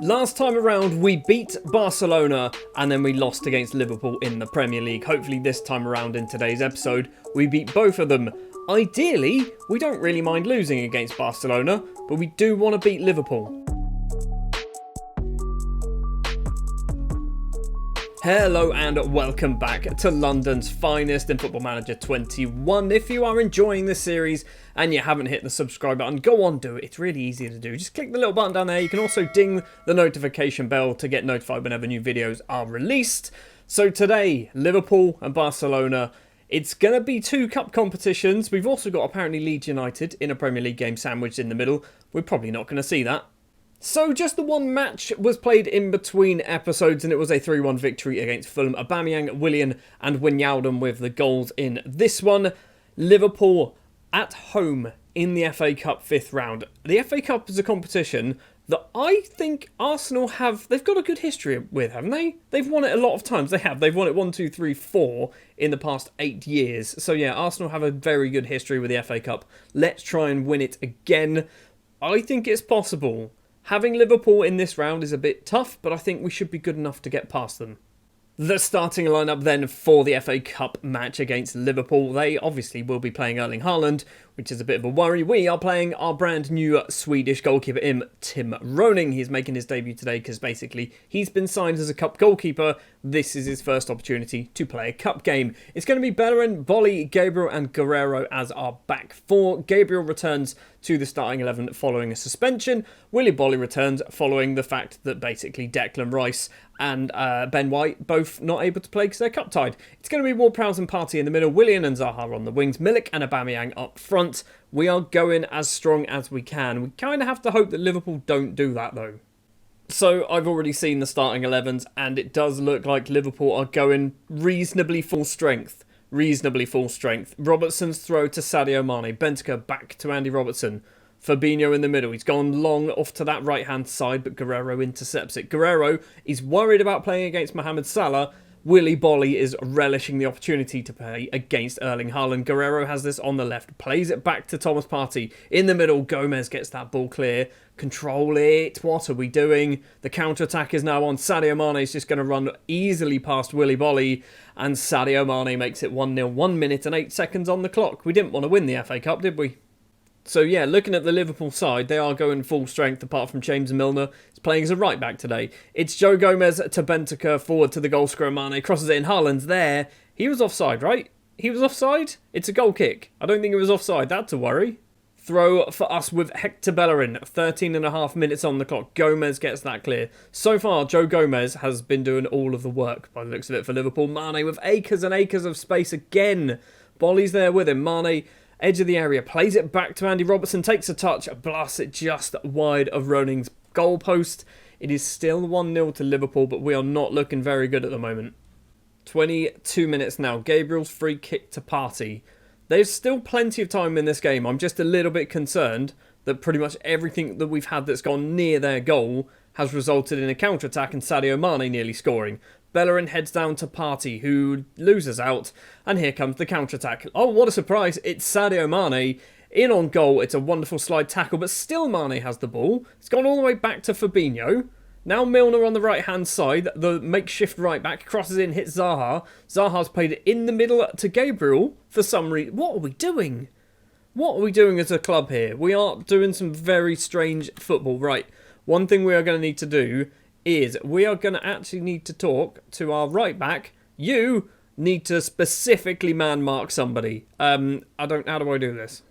Last time around, we beat Barcelona and then we lost against Liverpool in the Premier League. Hopefully this time around in today's episode, we beat both of them. Ideally, we don't really mind losing against Barcelona, but we do want to beat Liverpool. Hello and welcome back to London's finest in Football Manager 21. If you are enjoying this series and you haven't hit the subscribe button, go on, do it. It's really easy to do. Just click the little button down there. You can also ding the notification bell to get notified whenever new videos are released. So today, Liverpool and Barcelona. It's going to be two cup competitions. We've also got apparently Leeds United in a Premier League game sandwiched in the middle. We're probably not going to see that. So just the one match was played in between episodes and it was a 3-1 victory against Fulham. Aubameyang, Willian and Wijnaldum with the goals in this one. Liverpool at home in the FA Cup 5th round. The FA Cup is a competition that I think Arsenal they've got a good history with, haven't they? They've won it a lot of times. They have. They've won it 1, 2, 3, 4 in the past 8 years. So yeah, Arsenal have a very good history with the FA Cup. Let's try and win it again. I think it's possible. Having Liverpool in this round is a bit tough, but I think we should be good enough to get past them. The starting lineup then for the FA Cup match against Liverpool. They obviously will be playing Erling Haaland, which is a bit of a worry. We are playing our brand new Swedish goalkeeper Tim Roning. He's making his debut today because basically he's been signed as a cup goalkeeper. This is his first opportunity to play a cup game. It's going to be Bellerin, Bolly, Gabriel and Guerreiro as our back four. Gabriel returns to the starting 11 following a suspension. Willy Bolly returns following the fact that basically Declan Rice and Ben White both not able to play because they're cup tied. It's going to be Ward-Prowse and Partey in the middle, Willian and Zaha on the wings, Milik and Aubameyang up front. We are going as strong as we can. We kind of have to hope that Liverpool don't do that though. So I've already seen the starting 11s and it does look like Liverpool are going reasonably full strength. Robertson's throw to Sadio Mane. Bentancur back to Andy Robertson. Fabinho in the middle. He's gone long off to that right-hand side, but Guerreiro intercepts it. Guerreiro is worried about playing against Mohamed Salah. Willy Bolly is relishing the opportunity to play against Erling Haaland. Guerreiro has this on the left. Plays it back to Thomas Partey. In the middle, Gomez gets that ball clear. Control it. What are we doing? The counter-attack is now on. Sadio Mane is just going to run easily past Willy Bolly. And Sadio Mane makes it 1-0. 1 minute and 8 seconds on the clock. We didn't want to win the FA Cup, did we? So yeah, looking at the Liverpool side, they are going full strength apart from James Milner. He's playing as a right back today. It's Joe Gomez to Bentancur forward to the goal scorer Mane. Crosses it in. Haaland's there. He was offside, right? He was offside? It's a goal kick. I don't think it was offside. That's a worry. Throw for us with Hector Bellerin. 13.5 minutes on the clock. Gomez gets that clear. So far, Joe Gomez has been doing all of the work by the looks of it for Liverpool. Mane with acres and acres of space again. Bolly's there with him. Mane, edge of the area, plays it back to Andy Robertson, takes a touch, blasts it just wide of Roning's goalpost. It is still 1-0 to Liverpool, but we are not looking very good at the moment. 22 minutes now. Gabriel's free kick to Partey. There's still plenty of time in this game. I'm just a little bit concerned that pretty much everything that we've had that's gone near their goal has resulted in a counter-attack and Sadio Mane nearly scoring. Bellerin heads down to Partey, who loses out, and here comes the counter-attack. Oh, what a surprise. It's Sadio Mane in on goal. It's a wonderful slide tackle, but still Mane has the ball. It's gone all the way back to Fabinho. Now Milner on the right-hand side, the makeshift right-back, crosses in, hits Zaha. Zaha's played it in the middle to Gabriel for some reason. What are we doing? What are we doing as a club here? We are doing some very strange football. Right, one thing we are going to need to do is we are going to actually need to talk to our right-back. You need to specifically man-mark somebody. How do I do this?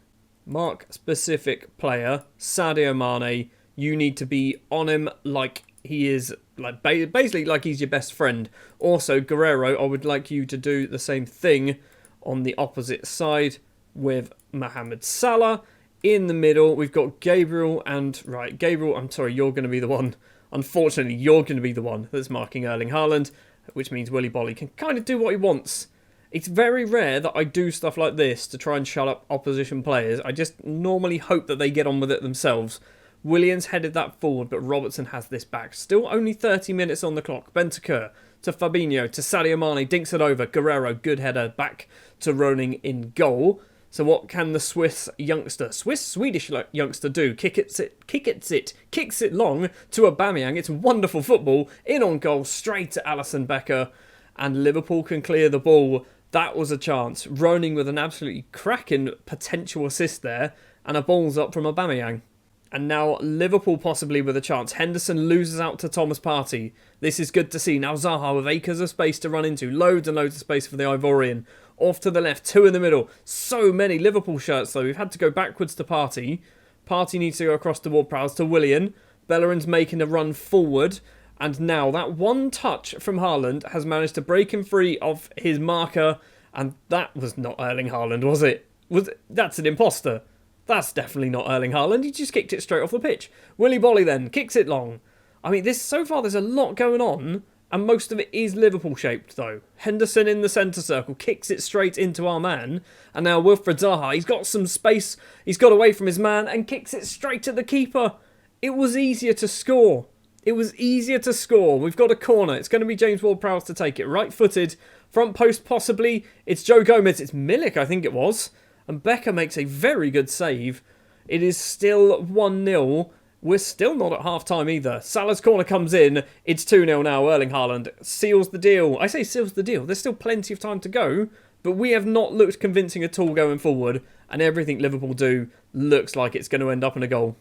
Mark specific player, Sadio Mane. You need to be on him like he is, like basically like he's your best friend. Also, Guerreiro, I would like you to do the same thing on the opposite side with Mohamed Salah. In the middle, we've got Gabriel and... Right, Gabriel, I'm sorry, you're going to be the one. Unfortunately, you're going to be the one that's marking Erling Haaland, which means Willy Bolly can kind of do what he wants. It's very rare that I do stuff like this to try and shut up opposition players. I just normally hope that they get on with it themselves. Williams headed that forward, but Robertson has this back. Still only 30 minutes on the clock. Bentancur to Fabinho, to Sadio Mane, dinks it over. Guerreiro, good header, back to Roning in goal. So what can the Swedish youngster do? Kicks it long to Aubameyang. It's wonderful football. In on goal, straight to Alisson Becker. And Liverpool can clear the ball. That was a chance. Roning with an absolutely cracking potential assist there. And a ball's up from Aubameyang. And now Liverpool possibly with a chance. Henderson loses out to Thomas Partey. This is good to see. Now Zaha with acres of space to run into. Loads and loads of space for the Ivorian. Off to the left, 2 in the middle. So many Liverpool shirts though. We've had to go backwards to Partey. Partey needs to go across the Ward-Prowse to Willian. Bellerin's making a run forward. And now that one touch from Haaland has managed to break him free of his marker. And that was not Erling Haaland, was it? That's an imposter. That's definitely not Erling Haaland. He just kicked it straight off the pitch. Willy Bolly then kicks it long. I mean, so far there's a lot going on. And most of it is Liverpool-shaped, though. Henderson in the centre circle kicks it straight into our man. And now Wilfried Zaha, he's got some space. He's got away from his man and kicks it straight at the keeper. It was easier to score. It was easier to score. We've got a corner. It's going to be James Ward-Prowse to take it. Right-footed. Front post, possibly. It's Joe Gomez. It's Milik, I think it was. And Becker makes a very good save. It is still 1-0. We're still not at half-time either. Salah's corner comes in. It's 2-0 now. Erling Haaland seals the deal. I say seals the deal. There's still plenty of time to go. But we have not looked convincing at all going forward. And everything Liverpool do looks like it's going to end up in a goal.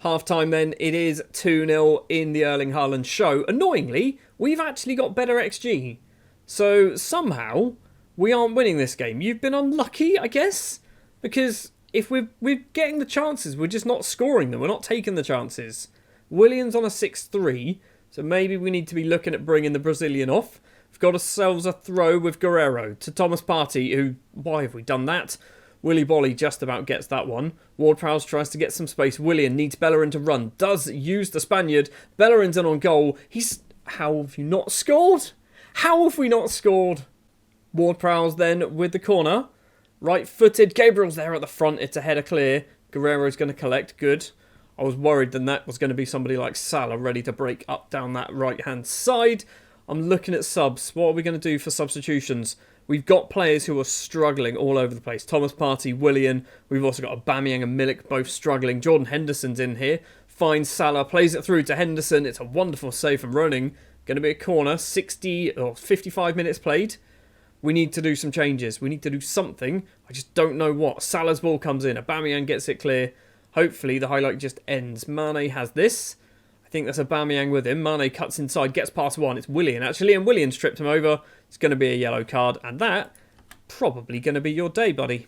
Half-time then. It is 2-0 in the Erling Haaland show. Annoyingly, we've actually got better XG. So somehow, we aren't winning this game. You've been unlucky, I guess. Because if we're getting the chances, we're just not scoring them. We're not taking the chances. Willian's on a 6-3, so maybe we need to be looking at bringing the Brazilian off. We've got ourselves a throw with Guerreiro to Thomas Partey, who, why have we done that? Willy Bolly just about gets that one. Ward-Prowse tries to get some space. Willian needs Bellerin to run. Does use the Spaniard. Bellerin's in on goal. How have you not scored? How have we not scored? Ward-Prowse then with the corner. Right-footed. Gabriel's there at the front. It's a header clear. Guerreiro's going to collect. Good. I was worried then that was going to be somebody like Salah ready to break up down that right-hand side. I'm looking at subs. What are we going to do for substitutions? We've got players who are struggling all over the place. Thomas Partey, Willian. We've also got Aubameyang and Milik both struggling. Jordan Henderson's in here. Finds Salah. Plays it through to Henderson. It's a wonderful save from Roning. Going to be a corner. 55 minutes played. We need to do some changes. We need to do something. I just don't know what. Salah's ball comes in. Aubameyang gets it clear. Hopefully the highlight just ends. Mane has this. I think that's Aubameyang with him. Mane cuts inside, gets past one. It's Willian actually, and Willian tripped him over. It's going to be a yellow card, and that probably going to be your day, buddy.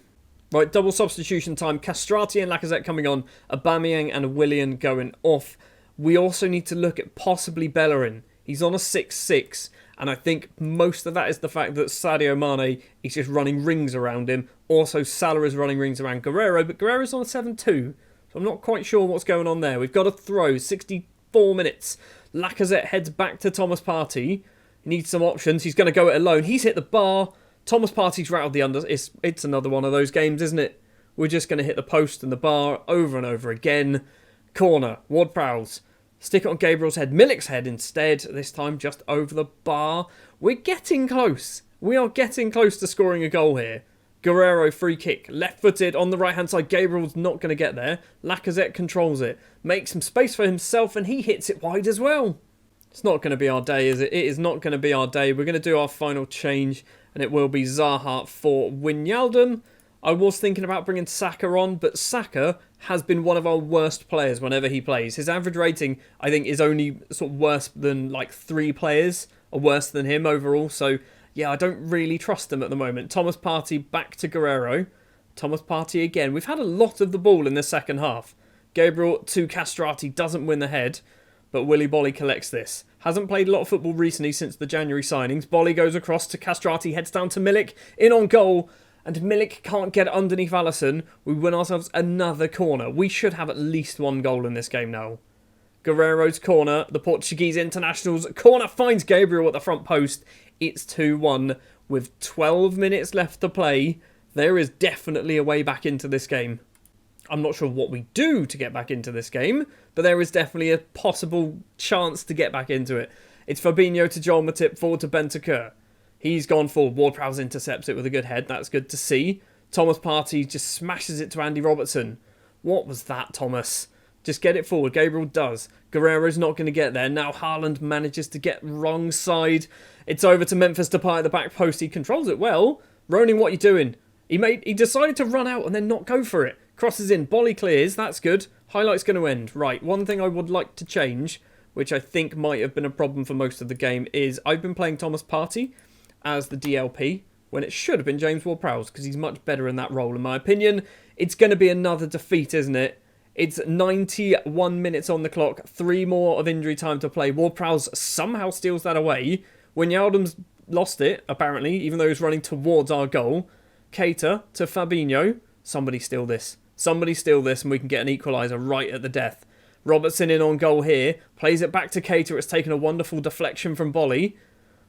Right, double substitution time. Castrati and Lacazette coming on. Aubameyang and Willian going off. We also need to look at possibly Bellerin. He's on a 6-6. And I think most of that is the fact that Sadio Mane is just running rings around him. Also, Salah is running rings around Guerreiro, but Guerreiro's on a 7-2. So I'm not quite sure what's going on there. We've got a throw, 64 minutes. Lacazette heads back to Thomas Partey. He needs some options. He's going to go it alone. He's hit the bar. Thomas Partey's rattled the under. It's another one of those games, isn't it? We're just going to hit the post and the bar over and over again. Corner, Ward-Prowse. Stick it on Gabriel's head. Milik's head instead. This time just over the bar. We're getting close. We are getting close to scoring a goal here. Guerreiro free kick. Left-footed on the right-hand side. Gabriel's not going to get there. Lacazette controls it. Makes some space for himself and he hits it wide as well. It's not going to be our day, is it? It is not going to be our day. We're going to do our final change and it will be Zaha for Wijnaldum. I was thinking about bringing Saka on, but Saka has been one of our worst players whenever he plays. His average rating, I think, is only sort of worse than like 3 players are worse than him overall. So, yeah, I don't really trust him at the moment. Thomas Partey back to Guerreiro. Thomas Partey again. We've had a lot of the ball in the second half. Gabriel to Castrati doesn't win the head, but Willy Bolly collects this. Hasn't played a lot of football recently since the January signings. Bolly goes across to Castrati, heads down to Milik, in on goal. And Milik can't get underneath Alisson. We win ourselves another corner. We should have at least one goal in this game now. Guerreiro's corner. The Portuguese international's corner finds Gabriel at the front post. It's 2-1 with 12 minutes left to play. There is definitely a way back into this game. I'm not sure what we do to get back into this game, but there is definitely a possible chance to get back into it. It's Fabinho to Joel Matip, forward to Bentancur. He's gone forward. Ward-Prowse intercepts it with a good head. That's good to see. Thomas Partey just smashes it to Andy Robertson. What was that, Thomas? Just get it forward. Gabriel does. Guerrero's not going to get there. Now Haaland manages to get wrong side. It's over to Memphis Depay at the back post. He controls it well. Ronin, what are you doing? He decided to run out and then not go for it. Crosses in. Bolly clears. That's good. Highlight's going to end. Right, one thing I would like to change, which I think might have been a problem for most of the game, is I've been playing Thomas Partey as the DLP when it should have been James Ward-Prowse, because he's much better in that role in my opinion. It's going to be another defeat, isn't it? It's 91 minutes on the clock, 3 more of injury time to play. Ward-Prowse somehow steals that away. Wijnaldum's lost it, apparently, even though he's running towards our goal. Keita to Fabinho. Somebody steal this. Somebody steal this and we can get an equaliser right at the death. Robertson in on goal here. Plays it back to Keita. It's taken a wonderful deflection from Bolly.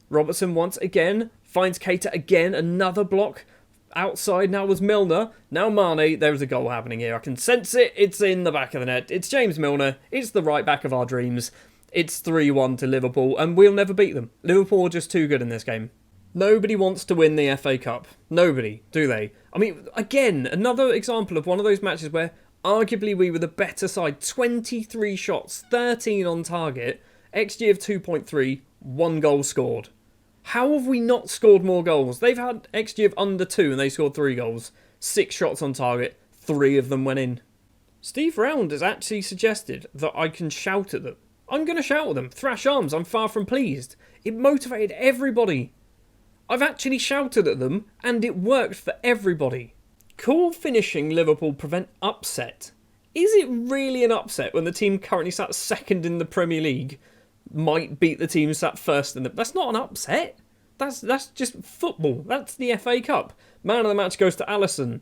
Robertson once again. Finds Keita again. Another block. Outside now was Milner. Now Mane. There's a goal happening here. I can sense it. It's in the back of the net. It's James Milner. It's the right back of our dreams. It's 3-1 to Liverpool and we'll never beat them. Liverpool are just too good in this game. Nobody wants to win the FA Cup. Nobody, do they? I mean, again, another example of one of those matches where arguably we were the better side. 23 shots, 13 on target, XG of 2.3, 1 goal scored. How have we not scored more goals? They've had XG of under 2 and they scored 3 goals. 6 shots on target, 3 of them went in. Steve Round has actually suggested that I can shout at them. I'm going to shout at them. Thrash arms, I'm far from pleased. It motivated everybody. I've actually shouted at them and it worked for everybody. Cool finishing Liverpool prevent upset. Is it really an upset when the team currently sat second in the Premier League might beat the team sat first in the... That's not an upset. That's just football. That's the FA Cup. Man of the match goes to Alisson.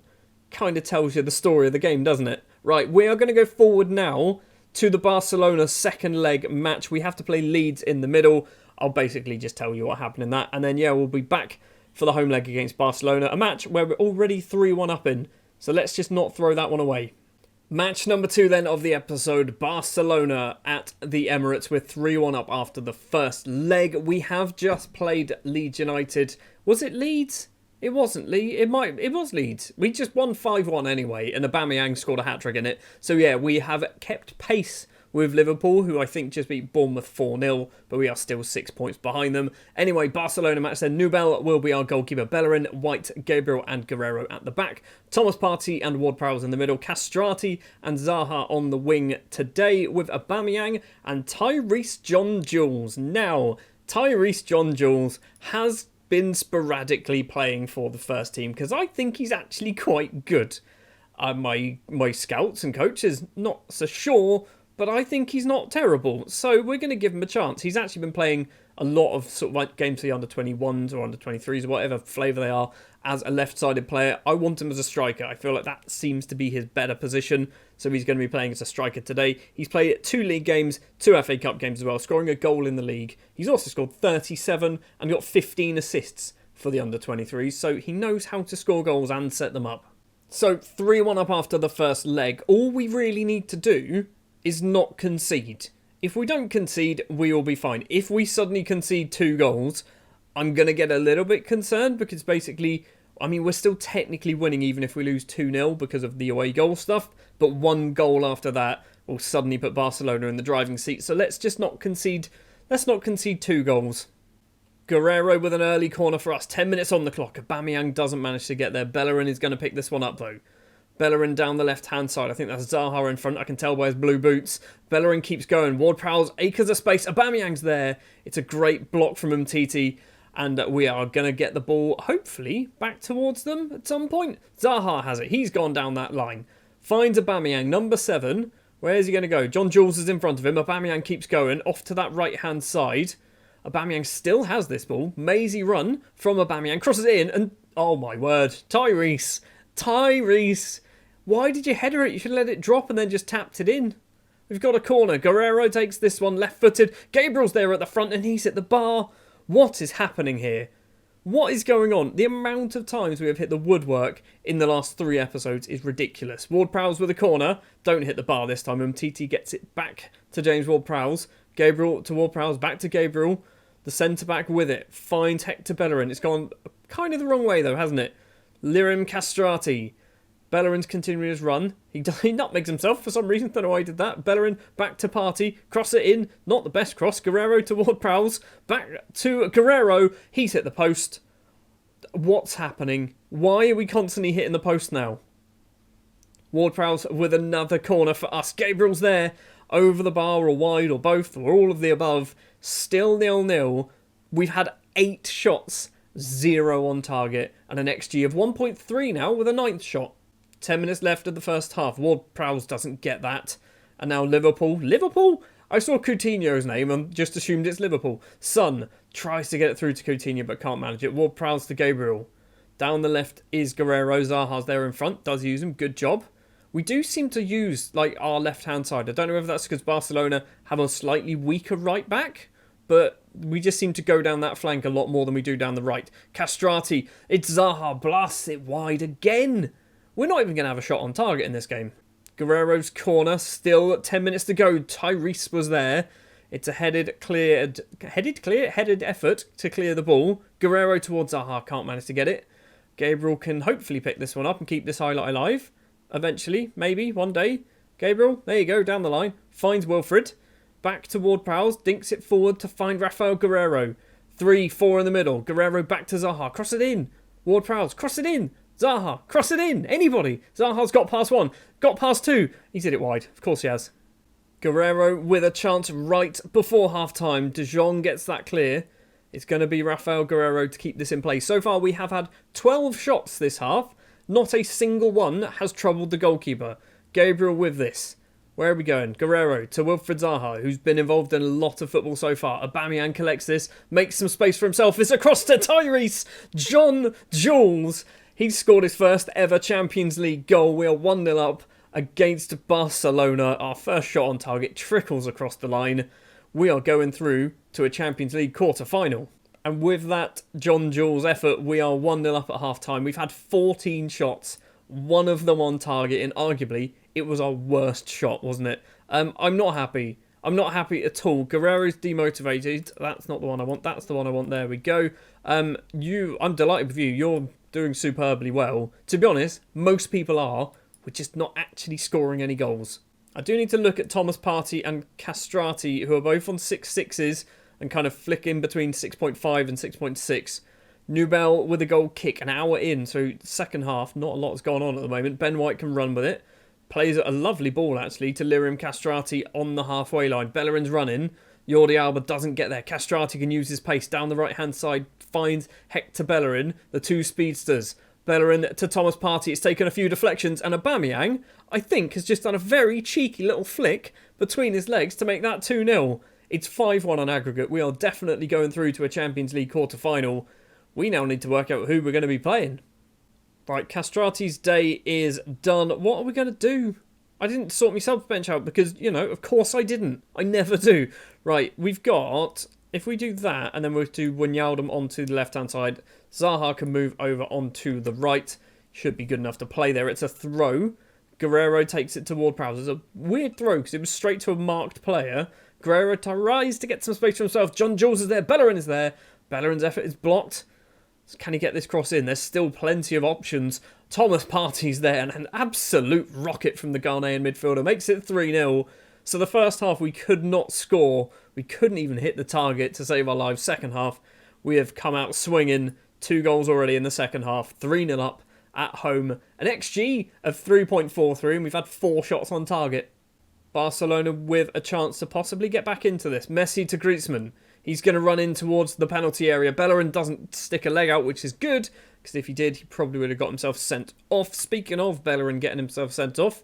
Kind of tells you the story of the game, doesn't it? Right, we are going to go forward now to the Barcelona second leg match. We have to play Leeds in the middle. I'll basically just tell you what happened in that. And then, yeah, we'll be back for the home leg against Barcelona. A match where we're already 3-1 up in. So let's just not throw that one away. Match number 2 then of the episode. Barcelona at the Emirates. We're 3-1 up after the first leg. We have just played Leeds United. Was it Leeds? It wasn't Leeds. It was Leeds. We just won 5-1 anyway. And Aubameyang scored a hat-trick in it. So yeah, we have kept pace with Liverpool, who I think just beat Bournemouth 4-0, but we are still 6 points behind them. Anyway, Barcelona match then. Nubel will be our goalkeeper. Bellerin, White, Gabriel and Guerrero at the back. Thomas Partey and Ward-Prowse in the middle. Castrati and Zaha on the wing today with Aubameyang and Tyrese John-Jules. Now, Tyrese John-Jules has been sporadically playing for the first team because I think he's actually quite good. My scouts and coaches not so sure, but I think he's not terrible, so we're going to give him a chance. He's actually been playing a lot of sort of like games for the under-21s or under-23s or whatever flavour they are as a left-sided player. I want him as a striker. I feel like that seems to be his better position, so he's going to be playing as a striker today. He's played 2 league games, 2 FA Cup games as well, scoring a goal in the league. He's also scored 37 and got 15 assists for the under-23s, so he knows how to score goals and set them up. So 3-1 up after the first leg. All we really need to do is not concede. If we don't concede, we will be fine. If we suddenly concede 2 goals, I'm going to get a little bit concerned because basically, I mean, we're still technically winning even if we lose 2-0 because of the away goal stuff, but 1 goal after that will suddenly put Barcelona in the driving seat. So let's just not concede. Let's not concede 2 goals. Guerrero with an early corner for us. 10 minutes on the clock. Aubameyang doesn't manage to get there. Bellerin is going to pick this one up though. Bellerin down the left-hand side. I think that's Zaha in front. I can tell by his blue boots. Bellerin keeps going. Ward-Prowse, acres of space. Aubameyang's there. It's a great block from Umtiti. And we are going to get the ball, hopefully, back towards them at some point. Zaha has it. He's gone down that line. Finds Aubameyang, number 7. Where is he going to go? John-Jules is in front of him. Aubameyang keeps going. Off to that right-hand side. Aubameyang still has this ball. Mazy run from Aubameyang. Crosses it in. And, oh my word. Tyrese. Why did you header it? You should let it drop and then just tapped it in. We've got a corner. Guerrero takes this one left-footed. Gabriel's there at the front and he's hit the bar. What is happening here? What is going on? The amount of times we have hit the woodwork in the last 3 episodes is ridiculous. Ward-Prowse with a corner. Don't hit the bar this time. Umtiti gets it back to James Ward-Prowse. Gabriel to Ward-Prowse. Back to Gabriel. The centre-back with it. Finds Hector Bellerin. It's gone kind of the wrong way though, hasn't it? Lirim Castrati. Bellerin's continuing his run. He nutmegs himself for some reason. Don't know why he did that. Bellerin back to Party. Cross it in. Not the best cross. Guerrero toward Prowls. Back to Guerrero. He's hit the post. What's happening? Why are we constantly hitting the post now? Ward-Prowse with another corner for us. Gabriel's there. Over the bar or wide or both or all of the above. Still 0-0. We've had 8 shots. 0 on target. And an XG of 1.3 now with a 9th shot. 10 minutes left of the first half. Ward-Prowse doesn't get that. And now Liverpool. Liverpool? I saw Coutinho's name and just assumed it's Liverpool. Son tries to get it through to Coutinho but can't manage it. Ward-Prowse to Gabriel. Down the left is Guerrero. Zaha's there in front. Does use him. Good job. We do seem to use like our left-hand side. I don't know if that's because Barcelona have a slightly weaker right back. But we just seem to go down that flank a lot more than we do down the right. Castrati. It's Zaha. Blasts it wide again. We're not even going to have a shot on target in this game. Guerrero's corner, still 10 minutes to go. Tyrese was there. It's a headed effort to clear the ball. Guerrero towards Zaha, can't manage to get it. Gabriel can hopefully pick this one up and keep this highlight alive. Eventually, maybe, one day. Gabriel, there you go, down the line. Finds Wilfred. Back toward Prowls, dinks it forward to find Rafael Guerrero. 3-4 in the middle. Guerrero back to Zaha, cross it in. Ward-Prowse, cross it in. Zaha, cross it in. Anybody. Zaha's got past 1. Got past 2. He's hit it wide. Of course he has. Guerrero with a chance right before half-time. De Jong gets that clear. It's going to be Rafael Guerrero to keep this in place. So far we have had 12 shots this half. Not a single one has troubled the goalkeeper. Gabriel with this. Where are we going? Guerrero to Wilfred Zaha, who's been involved in a lot of football so far. Aubameyang collects this, makes some space for himself. It's across to Tyrese. John Jules. He's scored his first ever Champions League goal. We are 1-0 up against Barcelona. Our first shot on target trickles across the line. We are going through to a Champions League quarter-final. And with that John Jules effort, we are 1-0 up at half-time. We've had 14 shots, one of them on target, and arguably it was our worst shot, wasn't it? I'm not happy. I'm not happy at all. Guerrero's demotivated. That's not the one I want. That's the one I want. There we go. I'm delighted with you. You're doing superbly well. To be honest, most people are. We're just not actually scoring any goals. I do need to look at Thomas Partey and Castrati, who are both on 6.6s and kind of flick in between 6.5 and 6.6. Nubel with a goal kick an hour in, so second half, not a lot has gone on at the moment. Ben White can run with it. Plays a lovely ball, actually, to Lirim Castrati on the halfway line. Bellerin's running. Jordi Alba doesn't get there. Castrati can use his pace down the right-hand side. Finds Hector Bellerin, the two speedsters. Bellerin to Thomas Partey. It's taken a few deflections. And Aubameyang, I think, has just done a very cheeky little flick between his legs to make that 2-0. It's 5-1 on aggregate. We are definitely going through to a Champions League quarter-final. We now need to work out who we're going to be playing. Right, Castrati's day is done. What are we going to do? I didn't sort myself bench out because, you know, of course I didn't. I never do. Right, we've got... If we do that, and then we'll do Wijnaldum onto the left-hand side, Zaha can move over onto the right. Should be good enough to play there. It's a throw. Guerrero takes it toward Prowse. It's a weird throw because it was straight to a marked player. Guerrero tries to get some space for himself. John Jules is there. Bellerin is there. Bellerin's effort is blocked. Can he get this cross in? There's still plenty of options. Thomas Partey's there, and an absolute rocket from the Ghanaian midfielder makes it 3-0. So the first half we could not score. We couldn't even hit the target to save our lives. Second half, we have come out swinging. 2 goals already in the second half. 3-0 up at home. An XG of 3.43, and we've had 4 shots on target. Barcelona with a chance to possibly get back into this. Messi to Griezmann. He's going to run in towards the penalty area. Bellerin doesn't stick a leg out, which is good, because if he did, he probably would have got himself sent off. Speaking of Bellerin getting himself sent off,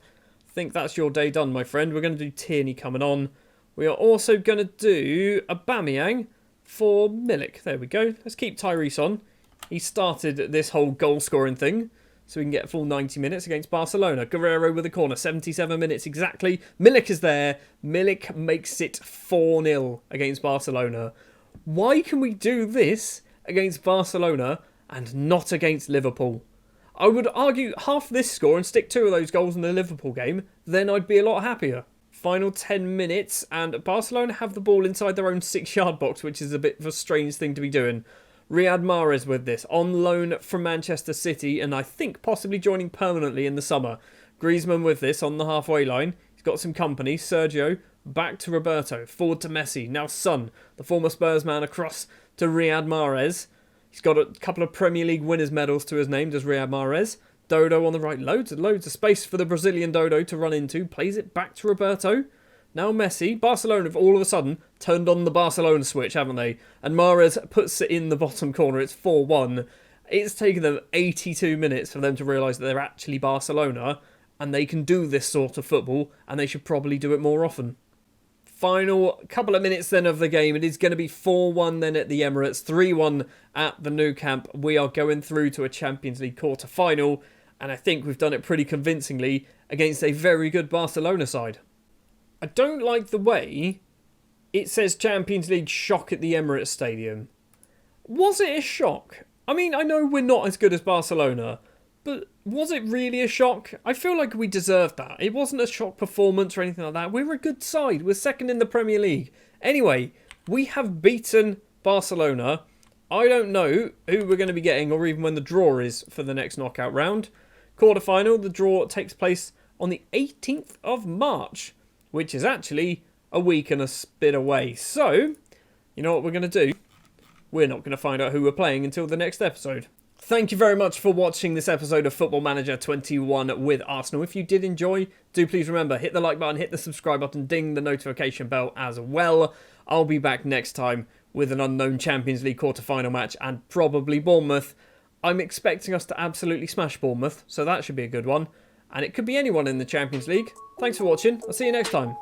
I think that's your day done, my friend. We're going to do Tierney coming on. We are also going to do Aubameyang for Milik. There we go. Let's keep Tyrese on. He started this whole goal-scoring thing, so we can get a full 90 minutes against Barcelona. Guerrero with a corner, 77 minutes exactly. Milik is there. Milik makes it 4-0 against Barcelona. Why can we do this against Barcelona and not against Liverpool? I would argue half this score and stick 2 of those goals in the Liverpool game, then I'd be a lot happier. Final 10 minutes, and Barcelona have the ball inside their own 6-yard box, which is a bit of a strange thing to be doing. Riyad Mahrez with this, on loan from Manchester City, and I think possibly joining permanently in the summer. Griezmann with this on the halfway line. He's got some company. Sergio, back to Roberto, forward to Messi. Now Son, the former Spurs man, across to Riyad Mahrez. He's got a couple of Premier League winners' medals to his name, does Riyad Mahrez. Dodo on the right, loads of space for the Brazilian Dodo to run into. Plays it back to Roberto. Now Messi. Barcelona have all of a sudden turned on the Barcelona switch, haven't they? And Mahrez puts it in the bottom corner. It's 4-1. It's taken them 82 minutes for them to realise that they're actually Barcelona and they can do this sort of football, and they should probably do it more often. Final couple of minutes then of the game. It is going to be 4-1 then at the Emirates, 3-1 at the Nou Camp. We are going through to a Champions League quarter-final, and I think we've done it pretty convincingly against a very good Barcelona side. I don't like the way it says Champions League shock at the Emirates Stadium. Was it a shock? I mean, I know we're not as good as Barcelona, but was it really a shock? I feel like we deserved that. It wasn't a shock performance or anything like that. We're a good side. We're second in the Premier League. Anyway, we have beaten Barcelona. I don't know who we're going to be getting or even when the draw is for the next knockout round. Quarter-final, the draw takes place on the 18th of March, which is actually a week and a bit away. So, you know what we're going to do? We're not going to find out who we're playing until the next episode. Thank you very much for watching this episode of Football Manager 21 with Arsenal. If you did enjoy, do please remember, hit the like button, hit the subscribe button, ding the notification bell as well. I'll be back next time with an unknown Champions League quarter-final match and probably Bournemouth. I'm expecting us to absolutely smash Bournemouth, so that should be a good one. And it could be anyone in the Champions League. Thanks for watching. I'll see you next time.